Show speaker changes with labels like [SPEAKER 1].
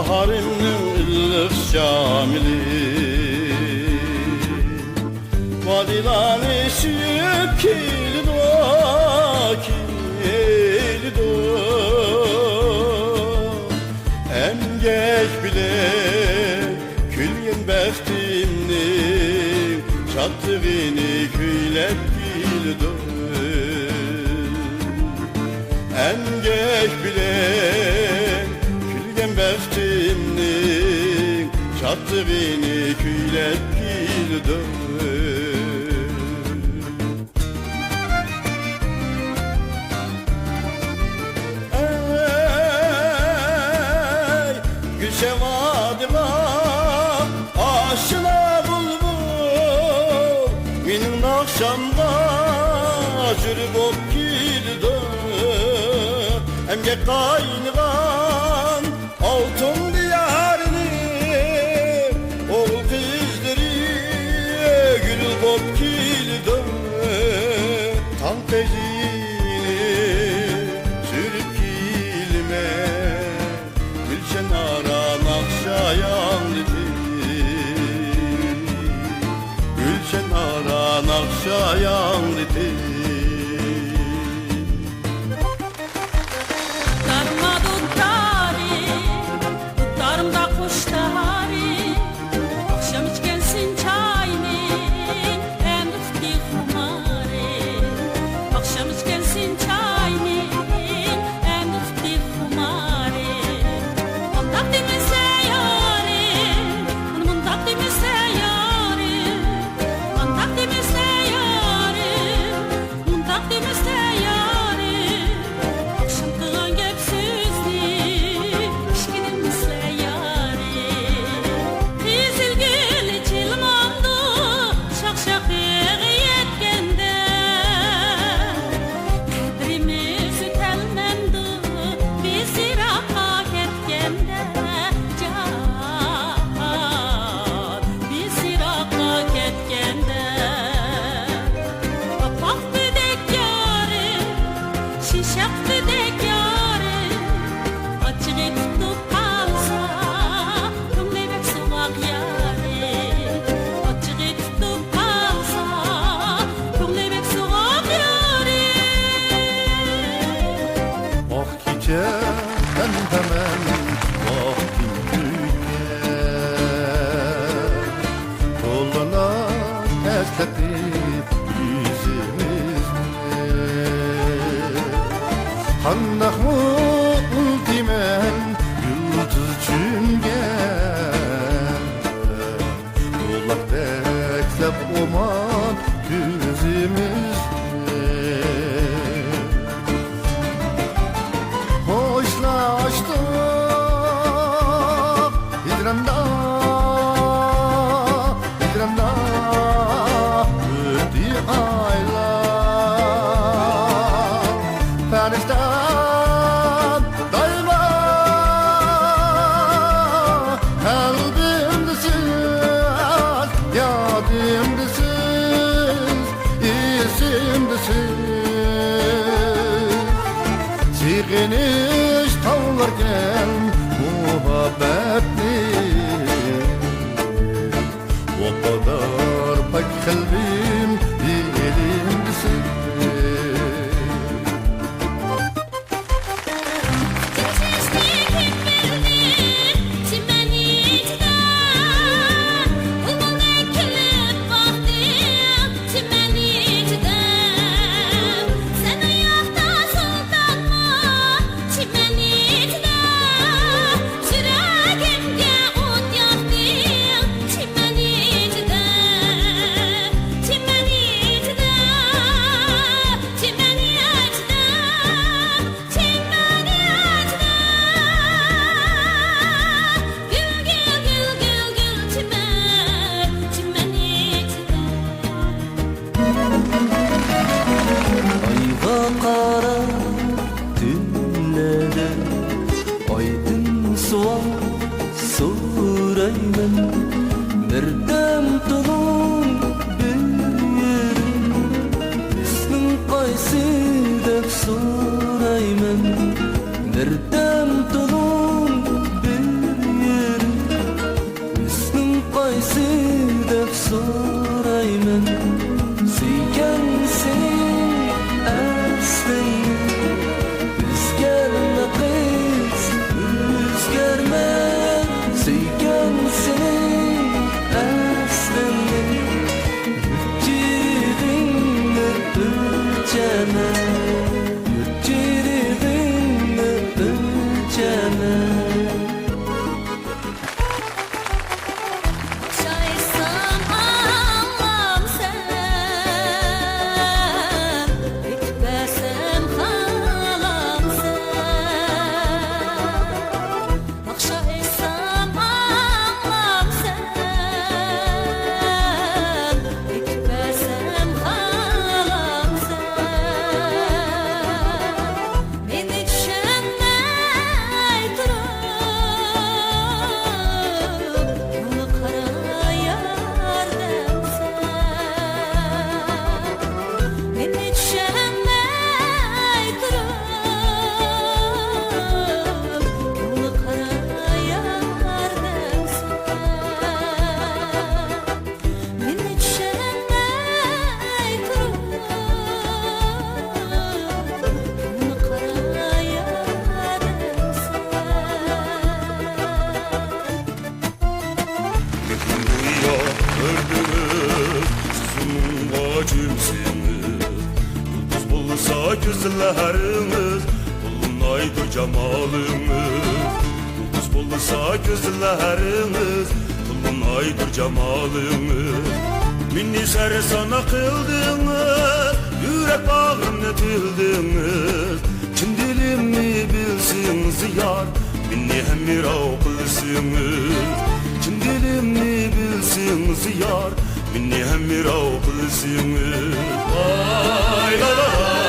[SPEAKER 1] baharımның ыллык şamili Vadilani suyup kildo Emgek bile külgen bəxtimnin çattığını küylep kildo Emgek bile külgen bəxtimnin çattığını küylep kildo Şevadıma aşına bulbul Minin akşamda jürüp op kildi Emge kaynıgan altın diyarını Oğul kızları gülüp op kildi Tan tezini sürüp kilime Gülşen aran akşayan Gülşen aran akşayan
[SPEAKER 2] Darma dutları, dutlarımda kuşları Akşam içkensin çayını, en ufki kumarı Akşam içkensin çayını, en ufki kumarı Mondak demese yarim, mondak demese yarim Mondak demese yarim, mondak demese yarim Akşam kılan gepsizli, işkinin misle yarim Fizilgil çilmandı, şak yetkende Kadrimiz ütelmendi, bizi rahat etkende Can, bizi rahat etkende Kapak büdek yarim, şişak büdek yarim Açık tutup kalsa, kımlebek sıvak yarim Açık tutup kalsa, kımlebek sıvak yarim
[SPEAKER 1] Ah gece ben hemen vaktim tüker Dolana esletip yüzümüzde Kandak mı ultimen yıldız cümgen Dolak beklep oman yüzümüzde Hoşlaştık hidranda ötü aylar Periştan daima kalbimdesiz yadımdesiz isimdesiz Sığınış tavlarken muhabbetli O kadar pak kalbim elimdesin
[SPEAKER 3] Nereden tulum bir dep sorayman Suygansin aslini Üzgerme kız üzgerme Suygansin aslini Yüreğimni ölçeme Yüreğimni ölçeme
[SPEAKER 2] Şaysam ağlam sen Etmesem halam sen Bak şaysam ağlam sen Etmesem halam sen Beni düşünmey durup Yolu kara yardım sen Beni düşünmey durup Yolu kara yardım sen Beni düşünmey durup Yolu kara yardım sen
[SPEAKER 1] Rüya gördünüz sizin vacimsiniz Yıldız bulsa gözleriniz Dolunaydır cemaliniz Yıldız bulsa gözleriniz Dolunaydır cemaliniz Minni sana kıldınız Yürek bağrını dildiniz Kim dilimni bilsin ziyar Minni hemirav kılsınız Kim dilimni bilsin ziyar Minni hemirav kılsınız Vay la la la